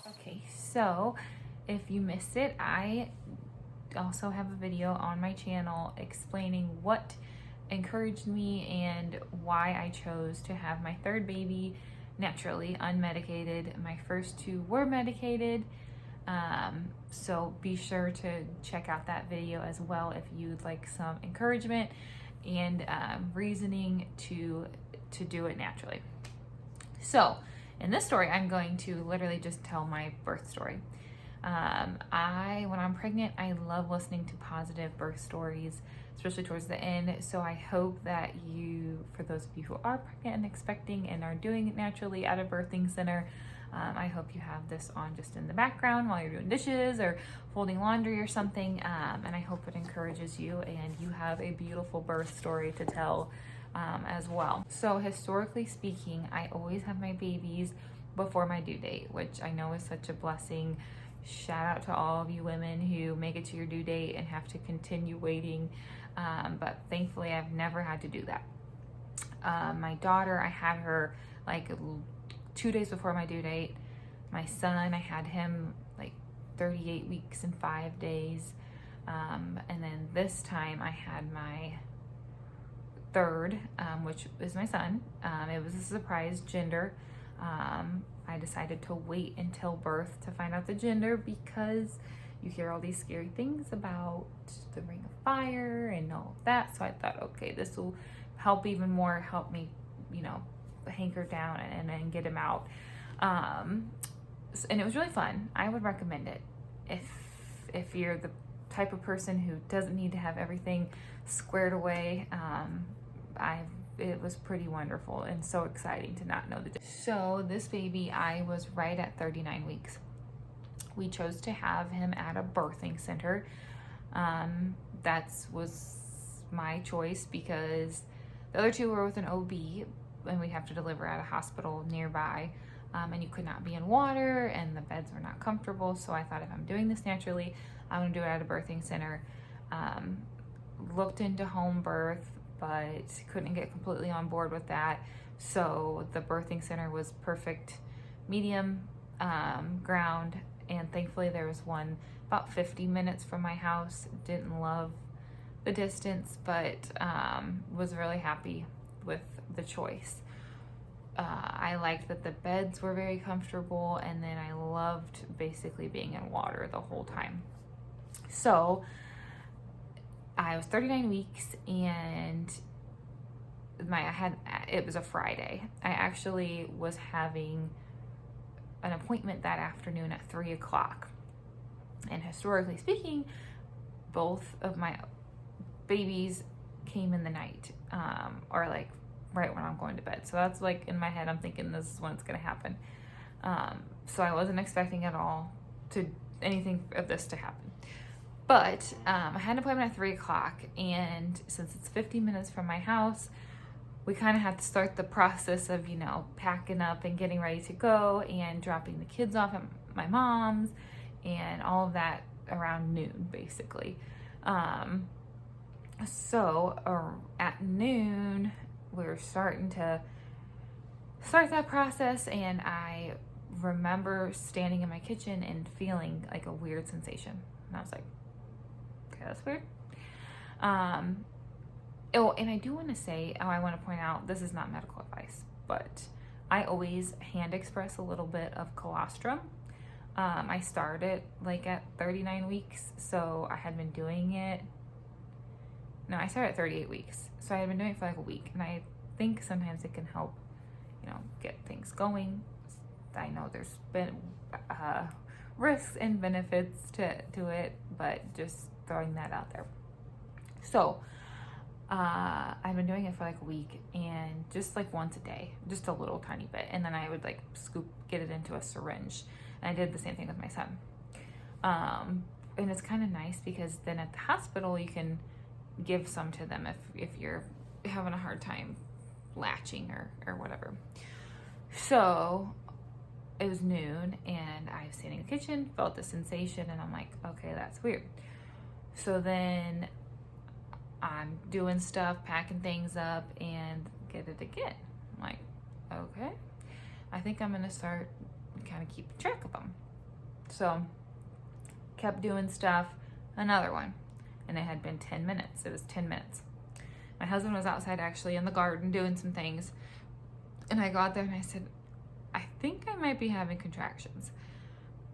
Okay, so if you missed it, I also have a video on my channel explaining what encouraged me and why I chose to have my third baby naturally, unmedicated. My first two were medicated. So be sure to check out that video as well if you'd like some encouragement and reasoning to do it naturally. So in this story, I'm going to literally just tell my birth story. When I'm pregnant, I love listening to positive birth stories, especially towards the end. So I hope that for those of you who are pregnant and expecting and are doing it naturally at a birthing center, I hope you have this on just in the background while you're doing dishes or folding laundry or something. And I hope it encourages you and you have a beautiful birth story to tell as well. So historically speaking, I always have my babies before my due date, which I know is such a blessing. Shout out to all of you women who make it to your due date and have to continue waiting. But thankfully I've never had to do that. My daughter, I had her like 2 days before my due date. My son, I had him like 38 weeks and 5 days. And then this time I had my third, which is my son. It was a surprise gender. I decided to wait until birth to find out the gender because you hear all these scary things about the ring of fire and all of that. So I thought, okay, this will help even more, help me, hanker down and get him out. And it was really fun. I would recommend it if you're the type of person who doesn't need to have everything squared away. It was pretty wonderful and so exciting to not know the difference. So this baby, I was right at 39 weeks. We chose to have him at a birthing center. That was my choice because the other two were with an OB and we'd have to deliver at a hospital nearby. And you could not be in water and the beds were not comfortable. So I thought if I'm doing this naturally, I'm gonna do it at a birthing center. Looked into home birth, but couldn't get completely on board with that. So the birthing center was perfect medium ground. And thankfully there was one about 50 minutes from my house. Didn't love the distance, but was really happy with the choice. I liked that the beds were very comfortable, and then I loved basically being in water the whole time. So I was 39 weeks and it was a Friday. I actually was having an appointment that afternoon at 3 o'clock. And historically speaking, both of my babies came in the night, or like right when I'm going to bed. So that's like in my head, I'm thinking this is when it's gonna happen. So I wasn't expecting at all anything of this to happen. But I had an appointment at 3 o'clock, and since it's 50 minutes from my house, we kind of had to start the process of, packing up and getting ready to go and dropping the kids off at my mom's and all of that around noon, basically. So at noon, we were starting to start that process, and I remember standing in my kitchen and feeling like a weird sensation. And I was like, okay, that's weird. And I do want to say, I want to point out, this is not medical advice, but I always hand express a little bit of colostrum. I started like at 39 weeks, so I had been doing it. No, I started at 38 weeks. So I had been doing it for like a week, and I think sometimes it can help, get things going. I know there's been risks and benefits to it, but just throwing that out there. So I've been doing it for like a week, and just like once a day, just a little tiny bit. And then I would like get it into a syringe. And I did the same thing with my son. And it's kind of nice because then at the hospital, you can give some to them if you're having a hard time latching or whatever. So it was noon, and I was standing in the kitchen, felt the sensation, and I'm like, okay, that's weird. So then I'm doing stuff, packing things up, and get it again. I'm like, okay, I think I'm gonna start kind of keeping track of them. So kept doing stuff, another one. And it had been 10 minutes. It was 10 minutes. My husband was outside actually in the garden doing some things. And I got there and I said, I think I might be having contractions.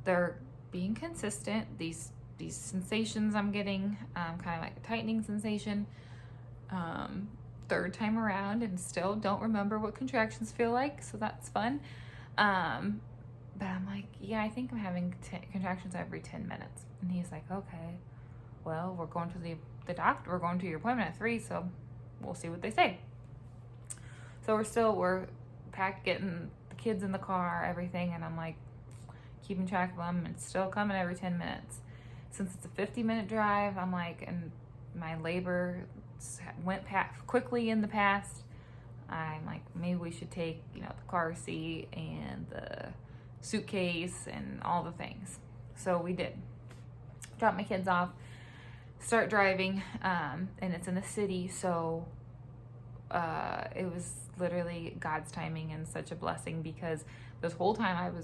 They're being consistent. These sensations I'm getting, kind of like a tightening sensation. Third time around, and still don't remember what contractions feel like, so that's fun. But I'm like, yeah, I think I'm having contractions every 10 minutes. And he's like, okay, well, we're going to the doctor. We're going to your appointment at 3, so we'll see what they say. So we're packed, getting the kids in the car, everything, and I'm like keeping track of them, and still coming every 10 minutes. Since it's a 50-minute drive, I'm like, and my labor went quickly in the past, I'm like, maybe we should take, the car seat and the suitcase and all the things. So we did. Drop my kids off, start driving, and it's in the city, so it was literally God's timing and such a blessing, because this whole time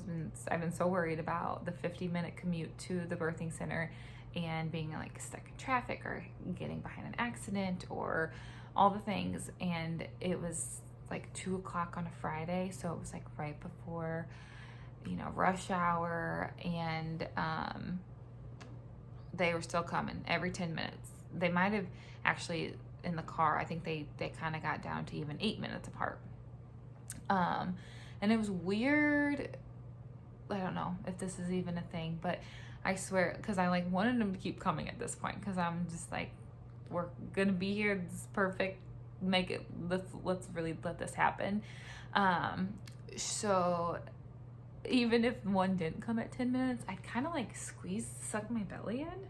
I've been so worried about the 50-minute commute to the birthing center and being like stuck in traffic or getting behind an accident or all the things. And it was like 2 o'clock on a Friday, so it was like right before, rush hour, and they were still coming every 10 minutes. They might have actually, in the car, I think they kind of got down to even 8 minutes apart. And it was weird. I don't know if this is even a thing, but I swear, because I like wanted them to keep coming at this point, because I'm just like, we're gonna be here, this is perfect, make it, let's really let this happen. So even if one didn't come at 10 minutes, I'd kind of like suck my belly in,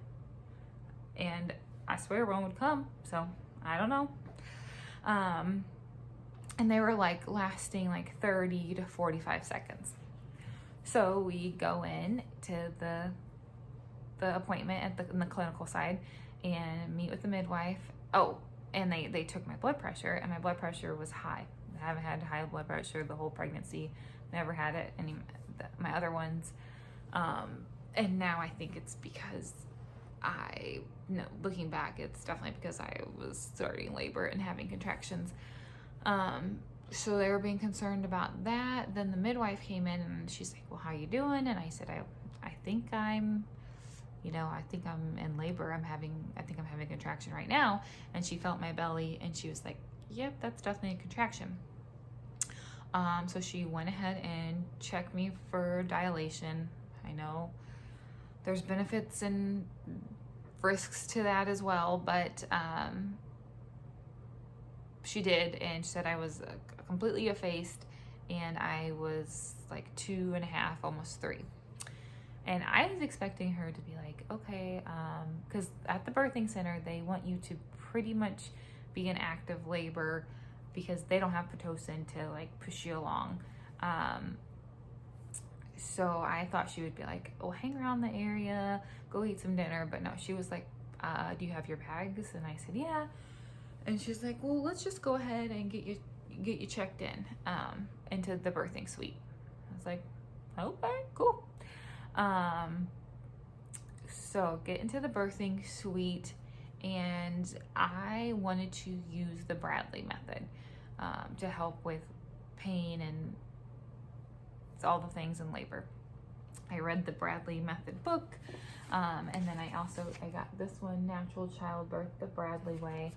and I swear one would come, so I don't know. And they were like lasting like 30 to 45 seconds. So we go in to the appointment in the clinical side and meet with the midwife. Oh, and they took my blood pressure, and my blood pressure was high. I haven't had high blood pressure the whole pregnancy. Never had it my other ones. And now I think it's because looking back, it's definitely because I was starting labor and having contractions. So they were being concerned about that. Then the midwife came in and she's like, well, how you doing? And I said, I think I'm in labor. I think I'm having a contraction right now. And she felt my belly and she was like, yep, that's definitely a contraction. So she went ahead and checked me for dilation. I know there's benefits and risks to that as well, but she did, and she said I was completely effaced, and I was like 2.5, almost 3. And I was expecting her to be like, okay, because at the birthing center, they want you to pretty much be in active labor because they don't have Pitocin to like push you along. So I thought she would be like, oh, hang around the area, go eat some dinner. But no, she was like, do you have your bags? And I said, yeah. And she's like, well, let's just go ahead and get you checked in, into the birthing suite. I was like, okay, cool. So get into the birthing suite, and I wanted to use the Bradley method, to help with pain and all the things in labor. I read the Bradley method book, and then I got this one, Natural Childbirth, the Bradley Way.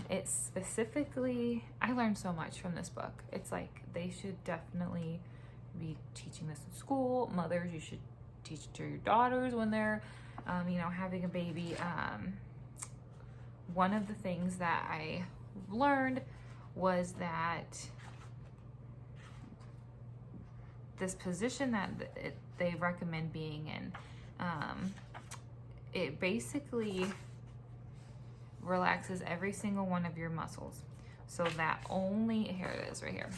It specifically, I learned so much from this book. It's like they should definitely be teaching this in school. Mothers, you should teach it to your daughters when they're having a baby. One of the things that I learned was that this position that they recommend being in, it basically relaxes every single one of your muscles, so that here it is right here,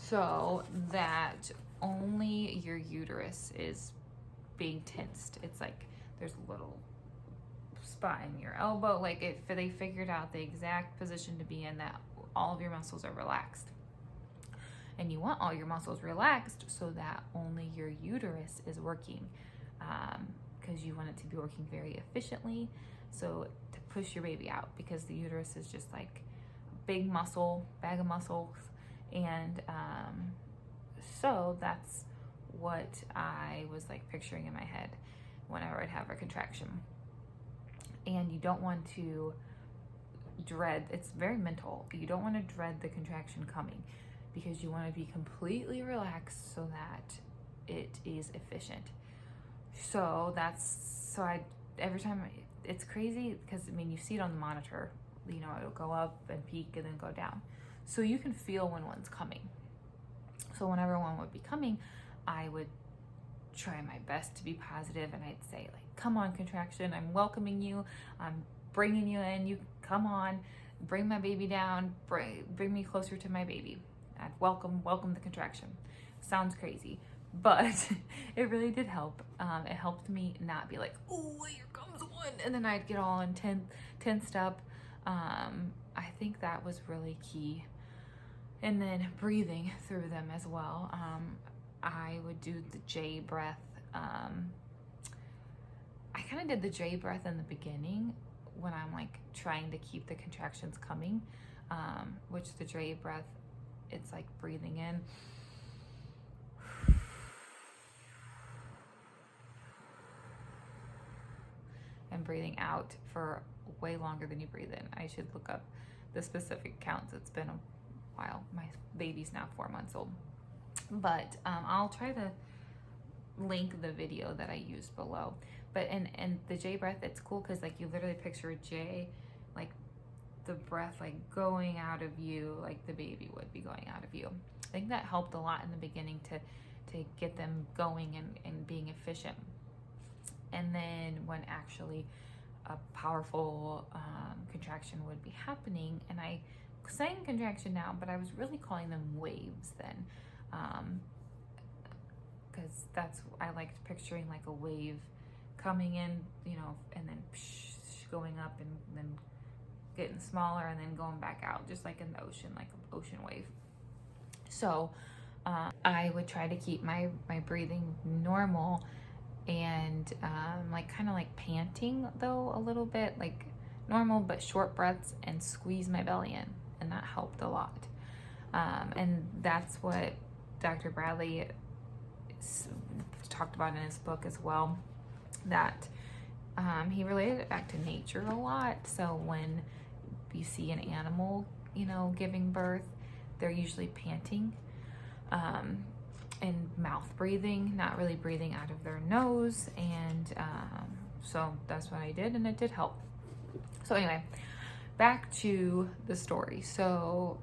so that only your uterus is being tensed. It's like there's a little spot in your elbow, like they figured out the exact position to be in, that all of your muscles are relaxed. and you want all your muscles relaxed so that only your uterus is working, because you want it to be working very efficiently, so to push your baby out, because the uterus is just like a big muscle, bag of muscles. And so that's what I was like picturing in my head whenever I'd have a contraction. And you don't want to dread, it's very mental, you don't want to dread the contraction coming, because you want to be completely relaxed so that it is efficient. So every time, it's crazy because I mean, you see it on the monitor, you know, it'll go up and peak and then go down, so you can feel when one's coming. So whenever one would be coming, I would try my best to be positive, and I'd say like, come on contraction, I'm welcoming you, I'm bringing you in, you come on, bring my baby down, bring me closer to my baby. I'd welcome the contraction. Sounds crazy, but it really did help. It helped me not be like, oh, here comes one, and then I'd get all tensed up. I think that was really key. And then breathing through them as well. I would do the J breath. I kind of did the J breath in the beginning when I'm like trying to keep the contractions coming, which the J breath, it's like breathing in and breathing out for way longer than you breathe in. I should look up the specific counts. It's been a while. My baby's now 4 months old, but I'll try to link the video that I used below. But and the J breath, it's cool because like you literally picture a J, like the breath like going out of you, like the baby would be going out of you. I think that helped a lot in the beginning to get them going and being efficient. And then when actually a powerful contraction would be happening, and I saying contraction now, but I was really calling them waves then, because that's, I liked picturing like a wave coming in, you know, and then going up and then getting smaller and then going back out, just like in the ocean, like an ocean wave. So I would try to keep my breathing normal, and like kind of like panting though a little bit, like normal but short breaths, and squeeze my belly in, and that helped a lot. And that's what Dr. Bradley talked about in his book as well, that he related it back to nature a lot. So when you see an animal, you know, giving birth, they're usually panting and mouth breathing, not really breathing out of their nose. And so that's what I did, and it did help. So anyway, back to the story. So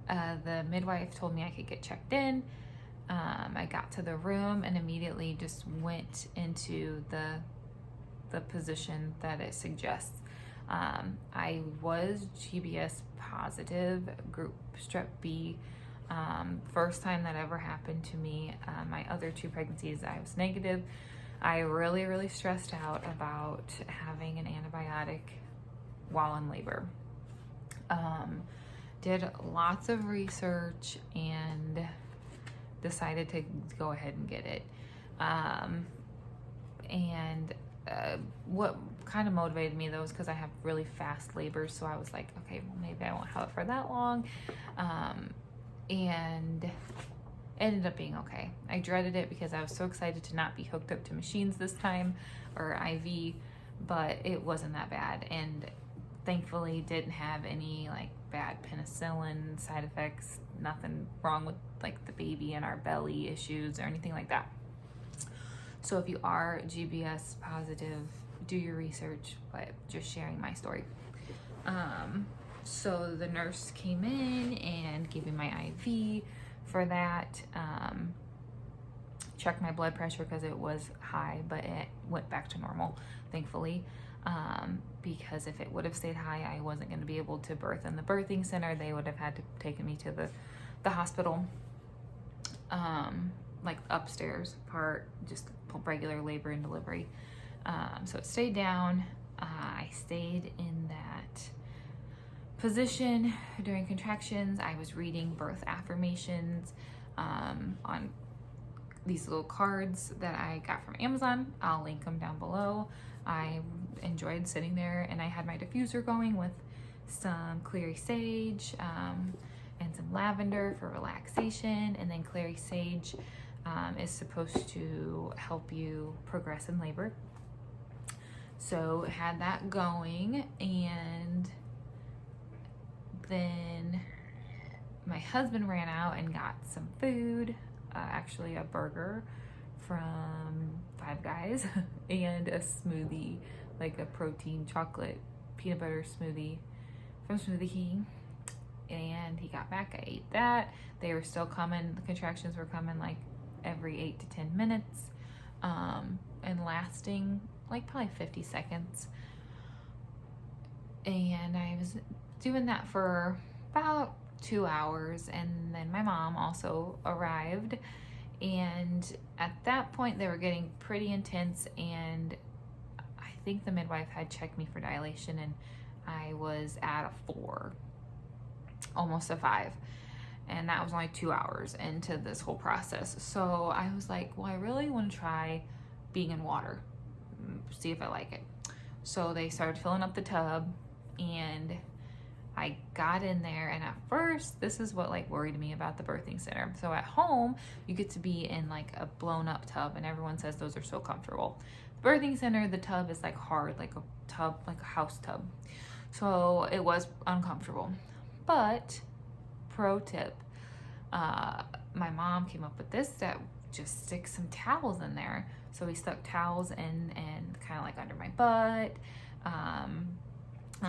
the midwife told me I could get checked in. I got to the room and immediately just went into the position that it suggests. I was GBS positive, group strep B. First time that ever happened to me. My other 2 pregnancies, I was negative. I really stressed out about having an antibiotic while in labor. Did lots of research and decided to go ahead and get it. What kind of motivated me though is because I have really fast labors, so I was like, okay, well maybe I won't have it for that long. And ended up being okay. I dreaded it because I was so excited to not be hooked up to machines this time, or IV, but it wasn't that bad, and thankfully didn't have any like bad penicillin side effects, nothing wrong with like the baby and our belly issues or anything like that. So if you are GBS positive, do your research, but just sharing my story. So the nurse came in and gave me my IV for that. Checked my blood pressure because it was high, but it went back to normal, thankfully. Because if it would have stayed high, I wasn't going to be able to birth in the birthing center. They would have had to take me to the hospital, like upstairs part, just regular labor and delivery. So it stayed down. I stayed in that position during contractions. I was reading birth affirmations on these little cards that I got from Amazon. I'll link them down below. I enjoyed sitting there, and I had my diffuser going with some clary sage and some lavender for relaxation. And then clary sage is supposed to help you progress in labor. So had that going, and then my husband ran out and got some food, actually a burger from Five Guys and a smoothie, like a protein chocolate peanut butter smoothie from Smoothie King. And he got back, I ate that. They were still coming, the contractions were coming like every 8 to 10 minutes and lasting like probably 50 seconds. And I was doing that for about 2 hours, and then my mom also arrived, and at that point they were getting pretty intense, and I think the midwife had checked me for dilation, and I was at a 4, almost a 5, and that was only 2 hours into this whole process. So I was like, well, I really want to try being in water, see if I like it. So they started filling up the tub, and I got in there, and at first, this is what like worried me about the birthing center. So at home, you get to be in like a blown up tub, and everyone says those are so comfortable. The birthing center, the tub is like hard, like a tub, like a house tub. So it was uncomfortable. But pro tip, my mom came up with this that just stick some towels in there. So we stuck towels in and kind of like under my butt,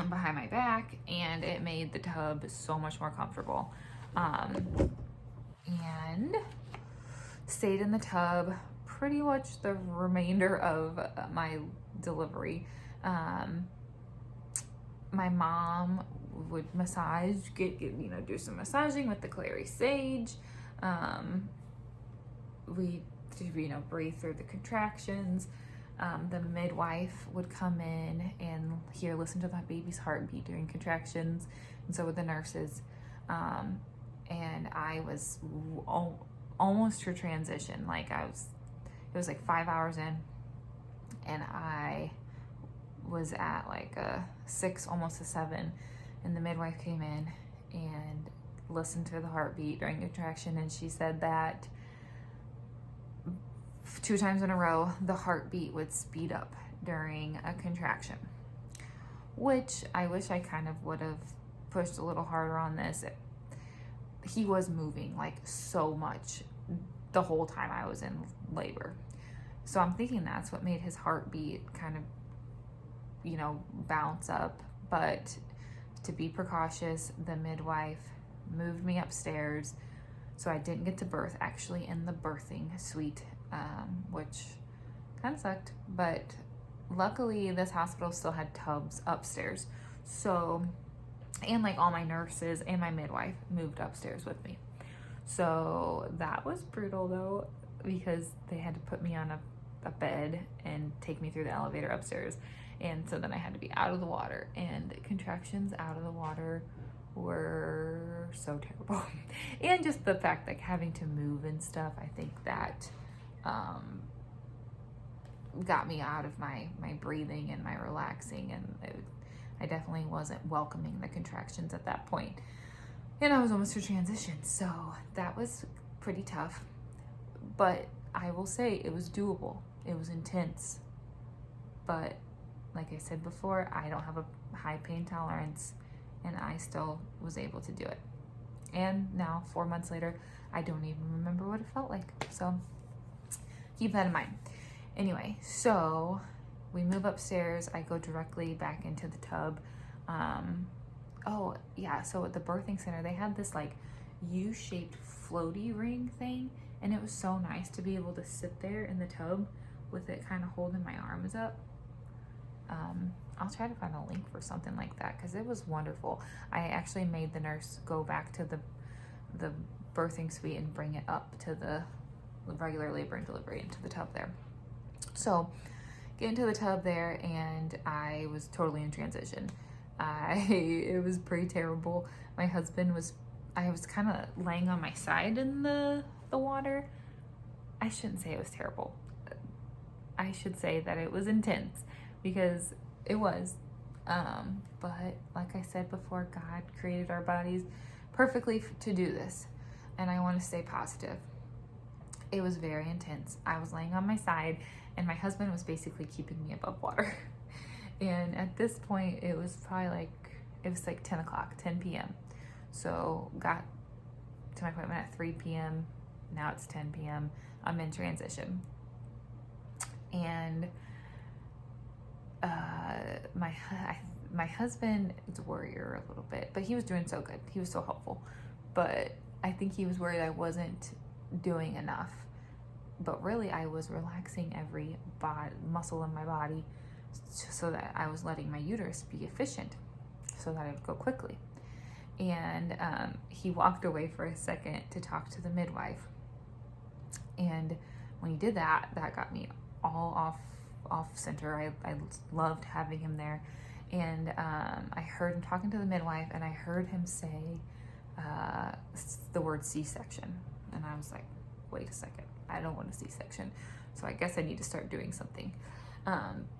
behind my back, and it made the tub so much more comfortable. And stayed in the tub pretty much the remainder of my delivery. My mom would massage, do some massaging with the clary sage. We breathe through the contractions. The midwife would come in and listen to my baby's heartbeat during contractions, and so would the nurses. And I was almost to transition. It was like 5 hours in, and I was at like a 6, almost a 7, and the midwife came in and listened to the heartbeat during contraction, and she said that 2 times in a row, the heartbeat would speed up during a contraction, which I wish I kind of would have pushed a little harder on this. He was moving like so much the whole time I was in labor. So I'm thinking that's what made his heartbeat kind of, bounce up. But to be precautious, the midwife moved me upstairs, so I didn't get to birth actually in the birthing suite, which kind of sucked, but luckily this hospital still had tubs upstairs. So, and like all my nurses and my midwife moved upstairs with me. So that was brutal though, because they had to put me on a bed and take me through the elevator upstairs. And so then I had to be out of the water, and contractions out of the water were so terrible. And just the fact like having to move and stuff, I think that got me out of my breathing and my relaxing, and I definitely wasn't welcoming the contractions at that point. And I was almost to transition, so that was pretty tough. But I will say it was doable. It was intense, but like I said before, I don't have a high pain tolerance, and I still was able to do it. And now 4 months later, I don't even remember what it felt like. So keep that in mind. Anyway, so we move upstairs. I go directly back into the tub. Oh yeah, so at the birthing center, they had this like U-shaped floaty ring thing, and it was so nice to be able to sit there in the tub with it kind of holding my arms up. I'll try to find a link for something like that, because it was wonderful. I actually made the nurse go back to the birthing suite and bring it up to the regular labor and delivery into the tub there. So get into the tub there, and I was totally in transition. It was pretty terrible. My husband was, I was kind of laying on my side in the water. I shouldn't say it was terrible. I should say that it was intense, because it was. But like I said before, God created our bodies perfectly to do this. And I want to stay positive. It was very intense. I was laying on my side and my husband was basically keeping me above water. And at this point, it was probably like 10 o'clock, 10 p.m. So got to my appointment at 3 p.m. Now it's 10 p.m. I'm in transition. And my husband is a worrier a little bit, but he was doing so good. He was so helpful. But I think he was worried I wasn't doing enough. But really, I was relaxing every muscle in my body so that I was letting my uterus be efficient, so that it would go quickly. And he walked away for a second to talk to the midwife. And when he did that, that got me all off center. I loved having him there. And I heard him talking to the midwife, and I heard him say the word C-section. And I was like, wait a second, I don't want a C-section. So I guess I need to start doing something.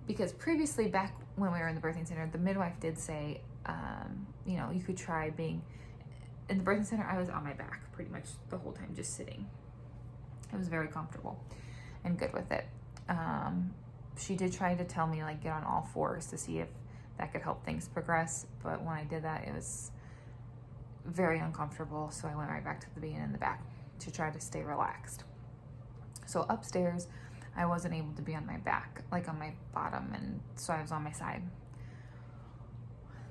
Because previously, back when we were in the birthing center, the midwife did say, you could try being in the birthing center. I was on my back pretty much the whole time, just sitting. It was very comfortable and good with it. She did try to tell me get on all fours to see if that could help things progress. But when I did that, it was very uncomfortable. So I went right back to being in the back to try to stay relaxed. So upstairs, I wasn't able to be on my back, on my bottom, and so I was on my side.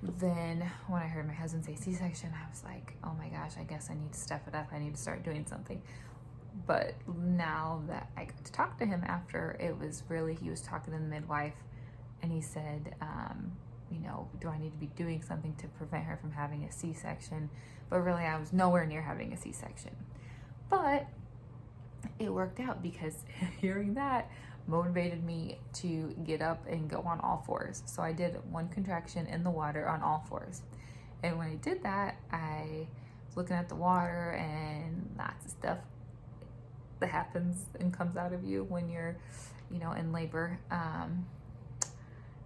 Then when I heard my husband say C-section, I was like, oh my gosh, I guess I need to step it up. I need to start doing something. But now that I got to talk to him after, it was really, he was talking to the midwife, and he said, do I need to be doing something to prevent her from having a C-section? But really, I was nowhere near having a C-section. But it worked out, because hearing that motivated me to get up and go on all fours. So I did one contraction in the water on all fours. And when I did that, I was looking at the water, and lots of stuff that happens and comes out of you when you're, in labor.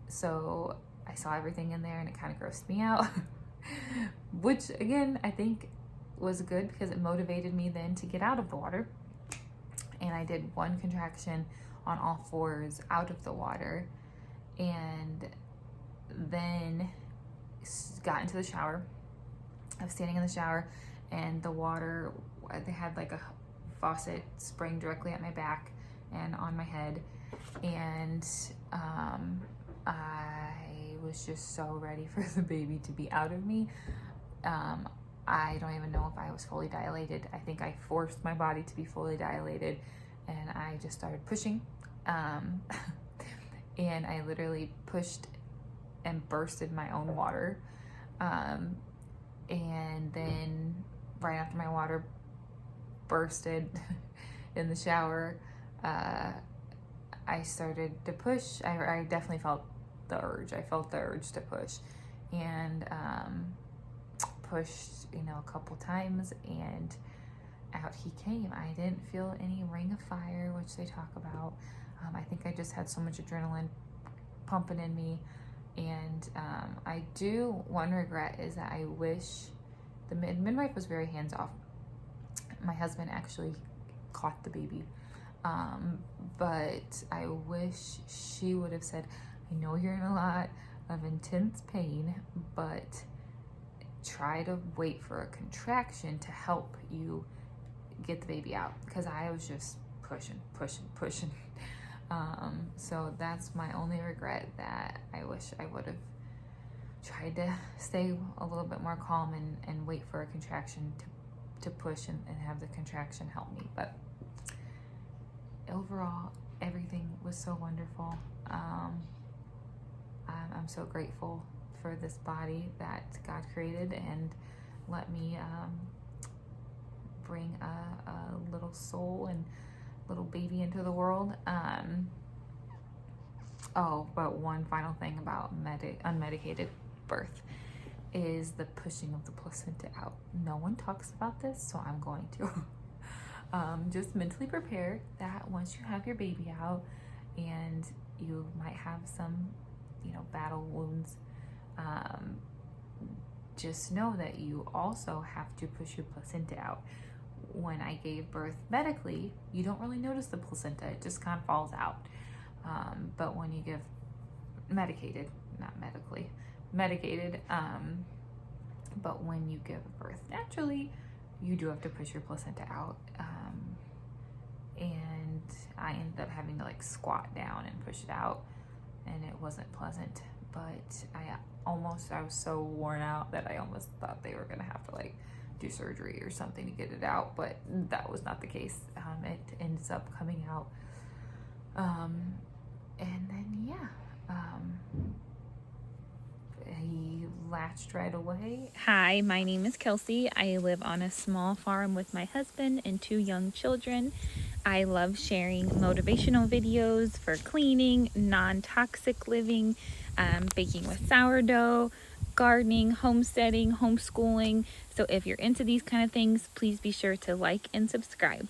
So I saw everything in there, and it kind of grossed me out, which again, I think was good, because it motivated me then to get out of the water. And I did one contraction on all fours out of the water, and then got into the shower. I was standing in the shower, and the water, they had a faucet spraying directly at my back and on my head. And I was just so ready for the baby to be out of me. I don't even know if I was fully dilated. I think I forced my body to be fully dilated, and I just started pushing. And I literally pushed and bursted my own water. And then right after my water bursted in the shower, I started to push. I definitely felt the urge. I felt the urge to push, and pushed, a couple times, and out he came. I didn't feel any ring of fire, which they talk about. I think I just had so much adrenaline pumping in me. And I do, one regret is that I wish the midwife was very hands-off. My husband actually caught the baby. But I wish she would have said, I know you're in a lot of intense pain, but try to wait for a contraction to help you get the baby out. Because I was just pushing. So that's my only regret, that I wish I would have tried to stay a little bit more calm and wait for a contraction to push and have the contraction help me. But overall, everything was so wonderful. I'm so grateful for this body that God created and let me bring a little soul and little baby into the world. But one final thing about unmedicated. birth is the pushing of the placenta out. No one talks about this, so I'm going to. Just mentally prepare that once you have your baby out and you might have some, battle wounds, just know that you also have to push your placenta out. When I gave birth medically, you don't really notice the placenta, it just kind of falls out. But when you give medicated, but when you give birth naturally, you do have to push your placenta out. And I ended up having to like squat down and push it out, and it wasn't pleasant, but I was so worn out that I almost thought they were gonna have to like do surgery or something to get it out, but that was not the case. It ends up coming out. And then, he latched right away. Hi, my name is Kelsey. I live on a small farm with my husband and 2 young children. I love sharing motivational videos for cleaning, non-toxic living, baking with sourdough, gardening, homesteading, homeschooling. So if you're into these kind of things, please be sure to like and subscribe.